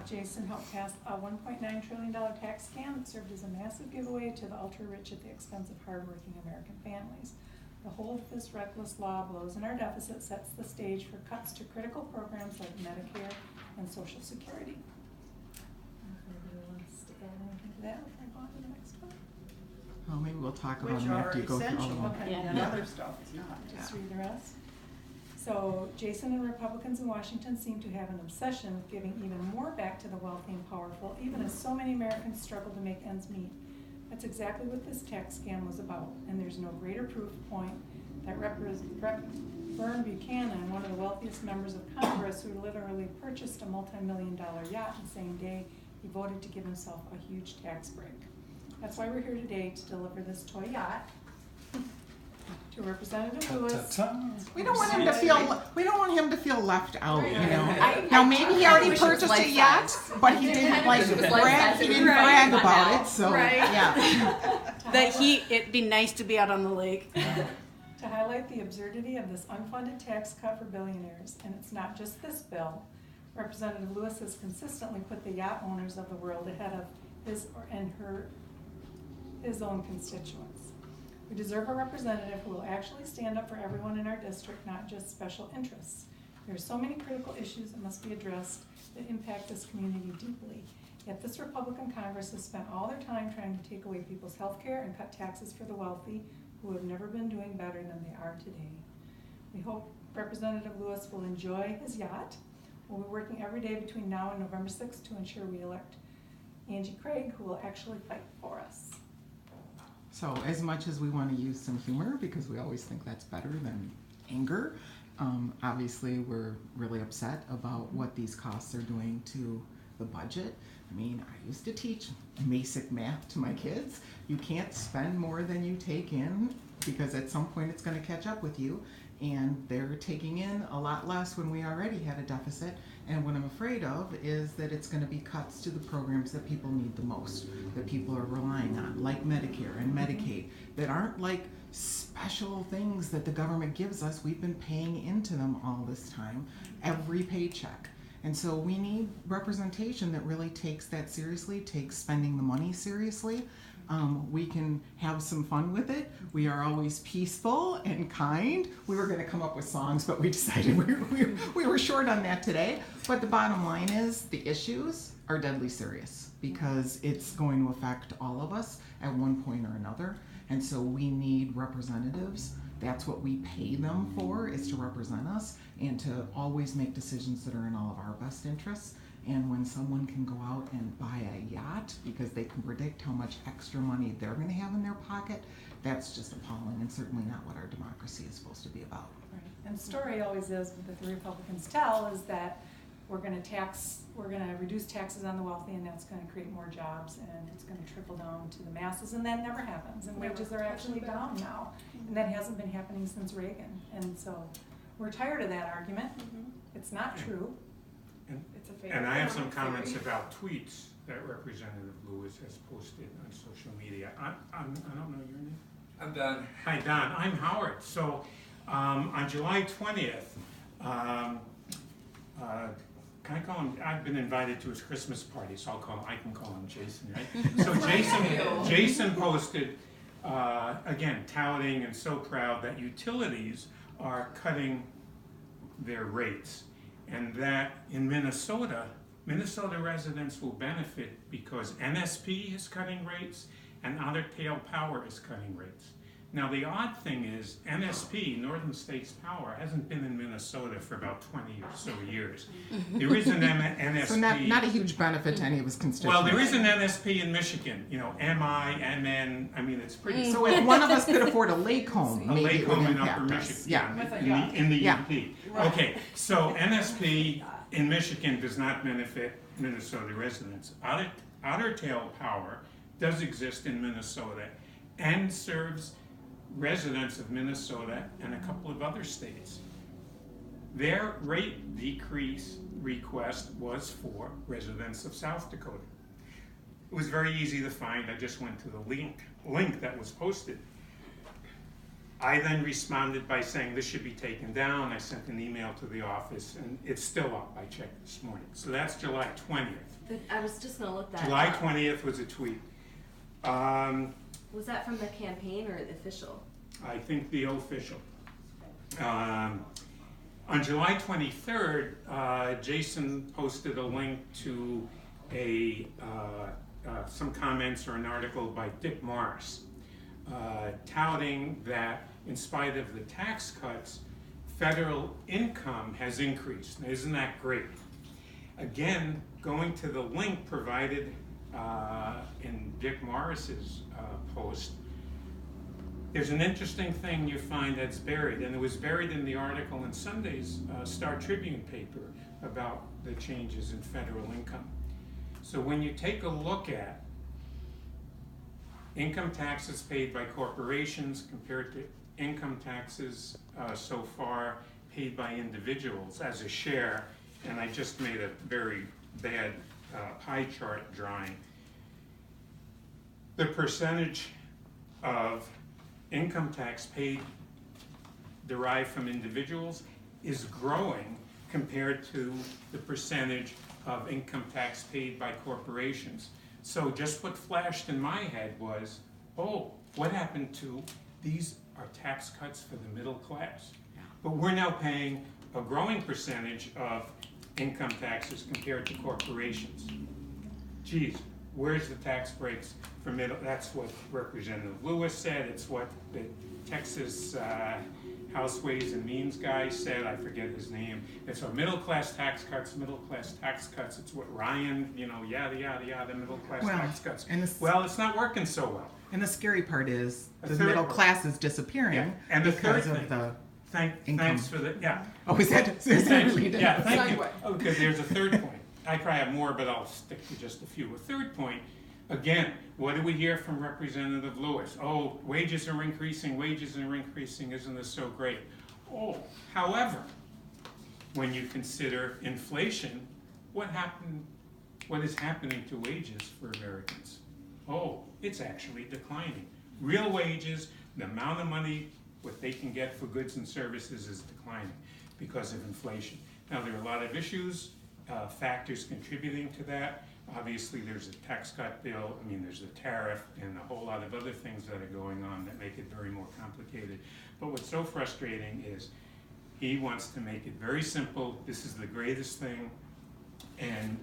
Jason helped pass a $1.9 trillion tax scam that served as a massive giveaway to the ultra-rich at the expense of hardworking American families. The whole of this reckless law blows in our deficit, sets the stage for cuts to critical programs like Medicare and Social Security. Anybody wants to add anything to that before I go on to the next one? Well, maybe we'll talk about Which them are after you go through all of essential, them. Okay. and Yeah. other stuff is not. Just read the rest. So Jason and Republicans in Washington seem to have an obsession with giving even more back to the wealthy and powerful, even as so many Americans struggle to make ends meet. That's exactly what this tax scam was about, and there's no greater proof point that Vern Buchanan, one of the wealthiest members of Congress, who literally purchased a multi-million-dollar yacht the same day he voted to give himself a huge tax break. That's why we're here today, to deliver this toy yacht to Representative Lewis. We don't want him to feel. We don't want him to feel left out. You know. I- Now I maybe he kinda already wish it was purchased a life yacht, size. but he I didn't kinda like wish it was brag. life He size. didn't Right. brag Not about now. it. So Right. yeah. It'd be nice to be out on the lake. To highlight the absurdity of this unfunded tax cut for billionaires, and it's not just this bill. Representative Lewis has consistently put the yacht owners of the world ahead of his own constituents. We deserve a representative who will actually stand up for everyone in our district, not just special interests. There are so many critical issues that must be addressed that impact this community deeply. Yet this Republican Congress has spent all their time trying to take away people's health care and cut taxes for the wealthy, who have never been doing better than they are today. We hope Representative Lewis will enjoy his yacht. We'll be working every day between now and November 6th to ensure we elect Angie Craig, who will actually fight for us. So as much as we want to use some humor, because we always think that's better than anger, obviously we're really upset about what these costs are doing to the budget. I mean, I used to teach basic math to my kids. You can't spend more than you take in, because at some point it's going to catch up with you, and they're taking in a lot less when we already had a deficit. And what I'm afraid of is that it's going to be cuts to the programs that people need the most, that people are relying on, like Medicare and Medicaid, that aren't like special things that the government gives us. We've been paying into them all this time, every paycheck. And so we need representation that really takes that seriously, takes spending the money seriously. We can have some fun with it. We are always peaceful and kind. We were going to come up with songs, but we decided we were short on that today. But the bottom line is the issues are deadly serious, because it's going to affect all of us at one point or another. And so we need representatives. That's what we pay them for, is to represent us and to always make decisions that are in all of our best interests. And when someone can go out and buy a yacht because they can predict how much extra money they're going to have in their pocket, that's just appalling, and certainly not what our democracy is supposed to be about. Right. And the story always is, that the Republicans tell, is that we're going to reduce taxes on the wealthy, and that's going to create more jobs, and it's going to trickle down to the masses, and that never happens. And wages are actually down now, and that hasn't been happening since Reagan. And so we're tired of that argument. It's not true. It's a fake. And I have some comments about tweets that Representative Lewis has posted on social media. I don't know your name. I'm done. Hi, Don. I'm Howard. So on July 20th, can I call him? I've been invited to his Christmas party, so I can call him Jason, right? So Jason posted, again, touting and so proud that utilities are cutting their rates, and that in Minnesota residents will benefit because NSP is cutting rates and Otter Tail Power is cutting rates. Now the odd thing is NSP, Northern States Power, hasn't been in Minnesota for about 20 or so years. There is an NSP. So not a huge benefit to any of his constituents. Well, there is an NSP in Michigan, MI, MN, I mean, it's pretty. So if one of us could afford a lake home, A maybe lake it would home in impact Upper us. Michigan, Yeah. in the Yeah. UP. Okay, so NSP in Michigan does not benefit Minnesota residents. Otter Tail Power does exist in Minnesota and serves residents of Minnesota and a couple of other states. Their rate decrease request was for residents of South Dakota. It was very easy to find. I just went to the link that was posted. I then responded by saying this should be taken down. I sent an email to the office, and it's still up. I checked this morning. So that's July 20th. I was just gonna look that July up. 20th was a tweet. Was that from the campaign or the official? I think the official. On July 23rd, Jason posted a link to some comments or an article by Dick Morris, touting that in spite of the tax cuts, federal income has increased. Now, isn't that great? Again, going to the link provided in Dick Morris's post, there's an interesting thing you find that's buried, and it was buried in the article in Sunday's Star Tribune paper about the changes in federal income. So when you take a look at income taxes paid by corporations compared to income taxes so far paid by individuals as a share, and I just made a very bad pie chart drawing, the percentage of income tax paid derived from individuals is growing compared to the percentage of income tax paid by corporations. So just what flashed in my head was, oh, what happened to these are tax cuts for the middle class? But we're now paying a growing percentage of income taxes compared to corporations. Geez, where's the tax breaks for middle? That's what Representative Lewis said. It's what the Texas House Ways and Means guy said. I forget his name. It's our middle class tax cuts, middle class tax cuts. It's what Ryan, yada, yada, yada, middle class tax cuts. Well, it's not working so well. And the scary part is the third middle part. class is disappearing And the because third of the income. Thanks for the, yeah. Oh, is that read it? Yeah, thank you. Segue. Okay, there's a third point. I probably have more, but I'll stick to just a few. A third point, again, what do we hear from Representative Lewis? Oh, wages are increasing, isn't this so great? Oh, however, when you consider inflation, what is happening to wages for Americans? Oh, it's actually declining. Real wages, the amount of money, what they can get for goods and services is declining because of inflation. Now, there are a lot of issues, factors contributing to that. Obviously, there's a tax cut bill, there's a tariff, and a whole lot of other things that are going on that make it very more complicated. But what's so frustrating is he wants to make it very simple. This is the greatest thing. And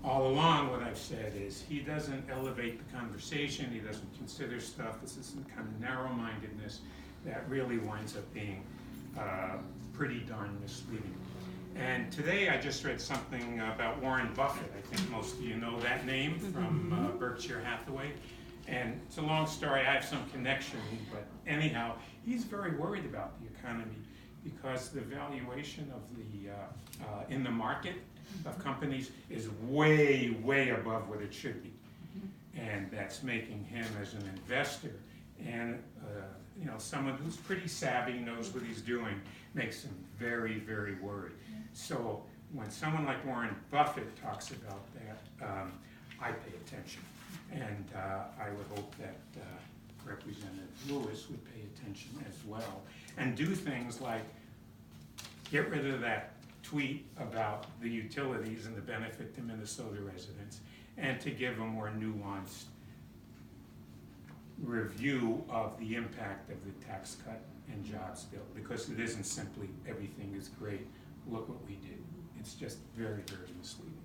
all along, what I've said is he doesn't elevate the conversation. He doesn't consider stuff. This is some kind of narrow-mindedness that really winds up being pretty darn misleading. And today I just read something about Warren Buffett. I think most of you know that name from Berkshire Hathaway. And it's a long story. I have some connection, but anyhow, he's very worried about the economy because the valuation of the in the market of companies is way, way above what it should be. And that's making him as an investor and someone who's pretty savvy, knows what he's doing, makes him very, very worried. So when someone like Warren Buffett talks about that, I pay attention. And I would hope that Representative Lewis would pay attention as well and do things like get rid of that tweet about the utilities and the benefit to Minnesota residents, and to give a more nuanced review of the impact of the tax cut and jobs bill, because it isn't simply everything is great, look what we did. It's just very, very misleading.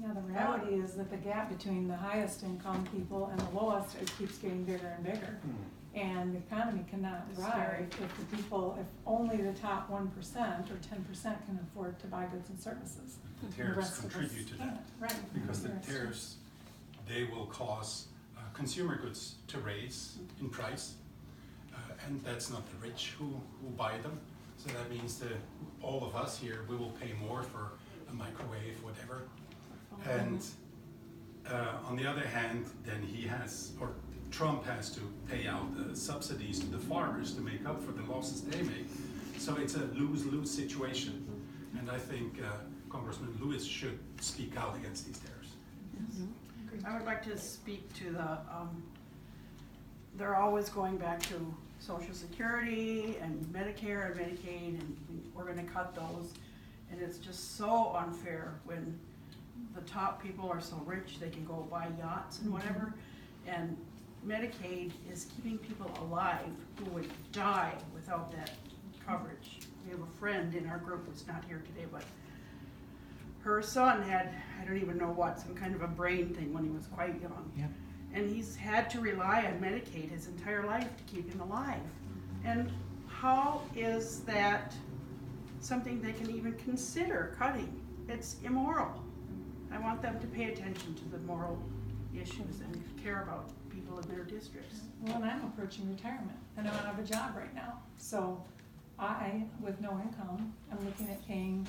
Yeah, the reality is that the gap between the highest income people and the lowest, it keeps getting bigger and bigger. And the economy cannot thrive if only the top 1% or 10% can afford to buy goods and services. The The tariffs rest of us contribute to that, can't. Right. because the That's tariffs, they will cause consumer goods to raise in price, and that's not the rich who buy them. So that means that all of us here, we will pay more for a microwave, whatever. And on the other hand, then Trump has to pay out subsidies to the farmers to make up for the losses they make. So it's a lose-lose situation. And I think Congressman Lewis should speak out against these tariffs. I would like to speak to they're always going back to Social Security and Medicare and Medicaid, and we're gonna cut those. And it's just so unfair when the top people are so rich, they can go buy yachts and whatever. And Medicaid is keeping people alive who would die without that coverage. We have a friend in our group who's not here today, but her son had, I don't even know what, some kind of a brain thing when he was quite young. Yep. And he's had to rely on Medicaid his entire life to keep him alive. And how is that something they can even consider cutting? It's immoral. I want them to pay attention to the moral issues and care about people in their districts. Well, and I'm approaching retirement, and I don't have a job right now. So I, with no income, I'm looking at paying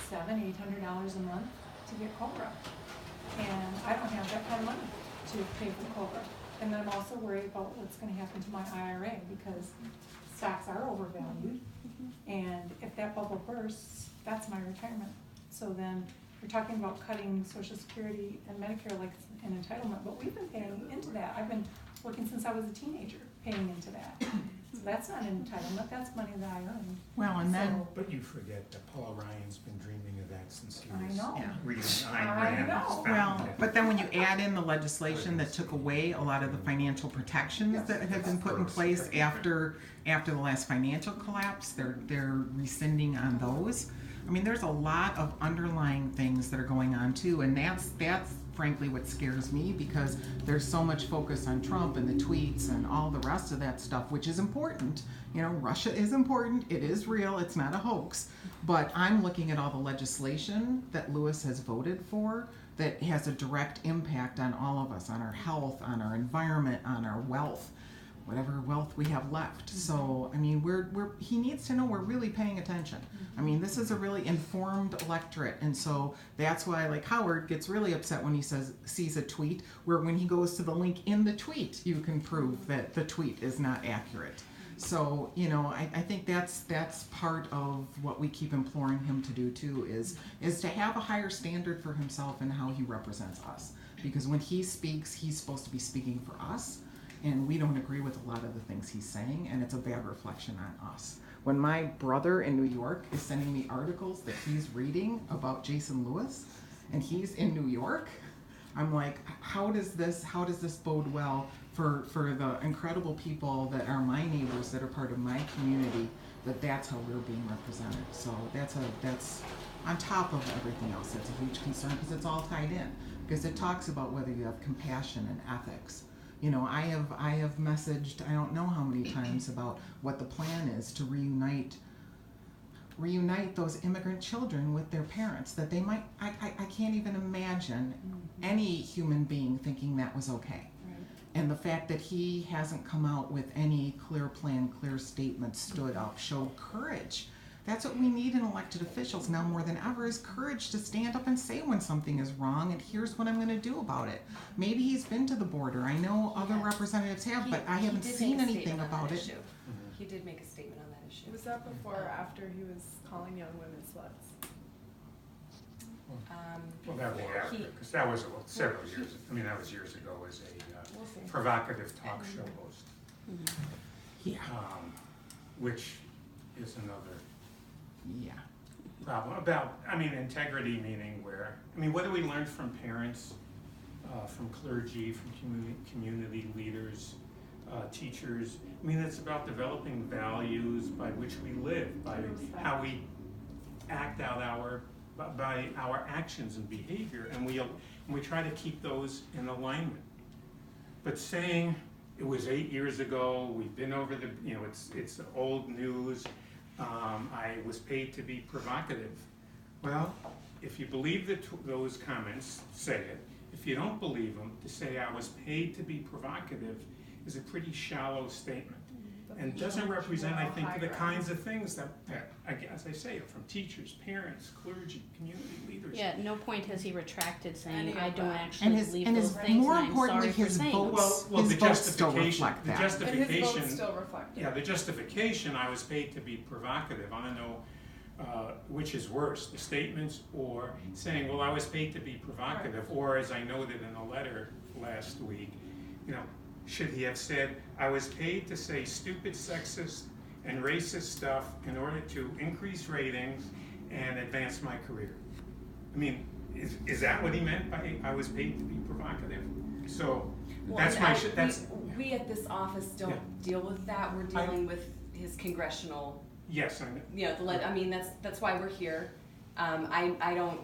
$700-800 a month to get COBRA. And I don't have that kind of money to pay for COBRA. And then I'm also worried about what's gonna happen to my IRA, because stocks are overvalued. And if that bubble bursts, that's my retirement. So then we're talking about cutting Social Security and Medicare like it's an entitlement, but we've been paying into that. I've been working since I was a teenager, paying into that. So that's not an entitlement, that's money that I earn. Well, and then, So- But you forget that Paul Ryan's been dreaming of that since he I was know. Yeah. reading I Ayn Rand's know. well, Fountain. but then when you add in the legislation that took away a lot of the financial protections that had been put in place after the last financial collapse, they're rescinding on those. I mean, there's a lot of underlying things that are going on too, and that's frankly what scares me, because there's so much focus on Trump and the tweets and all the rest of that stuff, which is important. You know, Russia is important, it is real, it's not a hoax. But I'm looking at all the legislation that Lewis has voted for that has a direct impact on all of us, on our health, on our environment, on our wealth, whatever wealth we have left. So, I mean, he needs to know we're really paying attention. I mean, this is a really informed electorate, and so that's why, like, Howard gets really upset when he sees a tweet where when he goes to the link in the tweet, you can prove that the tweet is not accurate. So, you know, I think that's part of what we keep imploring him to do too, is to have a higher standard for himself and how he represents us. Because when he speaks, he's supposed to be speaking for us, and we don't agree with a lot of the things he's saying, and it's a bad reflection on us. When my brother in New York is sending me articles that he's reading about Jason Lewis, and he's in New York, I'm like, how does this bode well for the incredible people that are my neighbors, that are part of my community, that's how we're being represented. So that's on top of everything else, that's a huge concern, because it's all tied in, because it talks about whether you have compassion and ethics. You know, I have messaged, I don't know how many times, about what the plan is to reunite those immigrant children with their parents, that they might, I can't even imagine any human being thinking that was okay. Right. And the fact that he hasn't come out with any clear plan, clear statement, stood up, showed courage. That's what we need in elected officials now more than ever, is courage to stand up and say when something is wrong, and here's what I'm going to do about it. Maybe he's been to the border. I know other representatives have, but I haven't seen anything about it. He did make a statement on that issue. Was that before or after he was calling young women sluts? Well, that was after, because that was several years, I mean, that was years ago as a We'll see. provocative talk show host. Yeah. Which is another Yeah. problem about, I mean, integrity, meaning where, I mean, what do we learn from parents, from clergy, from community leaders, teachers? I mean, it's about developing values by which we live, by how we act out by our actions and behavior, and we try to keep those in alignment. But saying it was 8 years ago, we've been over the, you know, it's old news, I was paid to be provocative. Well, if you believe those comments, say it. If you don't believe them, to say I was paid to be provocative is a pretty shallow statement. And doesn't represent, I think, the kinds of things that as I say, from teachers, parents, clergy, community leaders. Yeah, at no point has he retracted saying, Any I of don't that. actually believe those things, more and I'm importantly, sorry for his saying votes- them. Well, His the votes still justification, reflect the that. And his justification. votes still reflect it. Yeah, the justification, I was paid to be provocative. I don't know which is worse, the statements or saying, well, I was paid to be provocative, or as I noted in a letter last week, you know, should he have said, I was paid to say stupid, sexist, and racist stuff in order to increase ratings and advance my career? I mean, is that what he meant by I was paid to be provocative? So that's my, We at this office don't Yeah. deal with that, we're dealing with his congressional, yes, I know. you know, I mean, that's why we're here. I don't,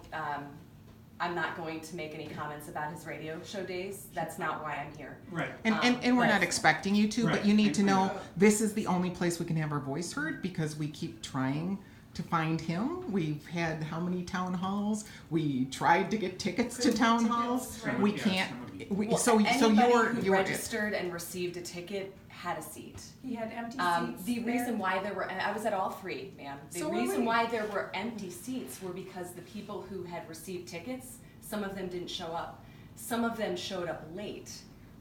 I'm not going to make any comments about his radio show days, that's not why I'm here. Right. And we're not Right. expecting you to, but Right. you need to know this is the only place we can have our voice heard because we keep trying to find him. We've had how many town halls? We tried to get tickets to town halls. right. We Yeah, can't. some of you. We, Well, so anybody who you're registered and received a ticket had a seat. He had empty seats. The there. reason why there were, and I was at all three, ma'am. The So were reason we. why there were empty seats were because the people who had received tickets, some of them didn't show up. Some of them showed up late,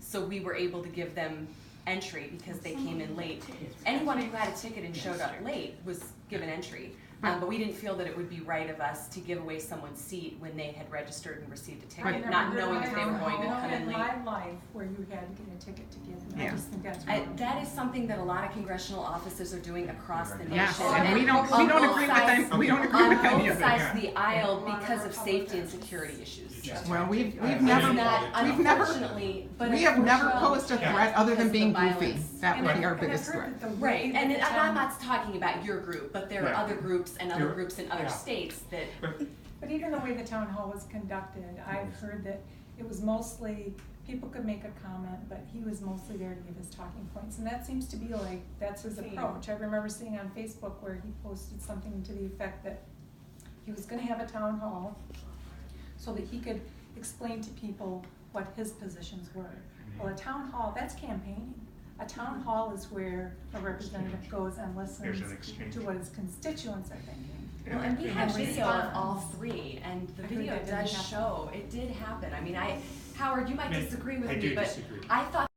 so we were able to give them entry because they came in late. Anyone who had a ticket and showed up late was given entry. But we didn't feel that it would be right of us to give away someone's seat when they had registered and received a I've ticket, never not heard knowing of if a they were town going to hall come in in late. my life where you had to get a ticket to get in. I Yeah. just think that's wrong. That is something that a lot of congressional officers are doing across the nation. yes, Oh, and we don't On agree both with sides- them. We don't agree with On any both of sides that. of the aisle A lot of because of safety and Republicans. security issues. Just- Well, we've It's never not, we've never unfortunately, but we have never unfortunately, posed a yeah, threat other than because being the goofy. violence. That would be our And I've biggest heard threat. that the Right, way and that the I'm town- not talking about your group, but there are Yeah. other groups and other There- groups in other yeah. states that, But even the way the town hall was conducted, I've heard that it was mostly, people could make a comment, but he was mostly there to give his talking points. And that seems to be like, that's his Same. approach. I remember seeing on Facebook where he posted something to the effect that he was gonna have a town hall so that he could explain to people what his positions were. Well, a town hall, that's campaigning. A town hall is where a representative goes and There's an listens exchange. to what his constituents are thinking. well, and we And have and video of response. all three, and the I heard video that didn't does happen. show, it did happen. I mean, Howard, you might I disagree with do me, but disagree. I thought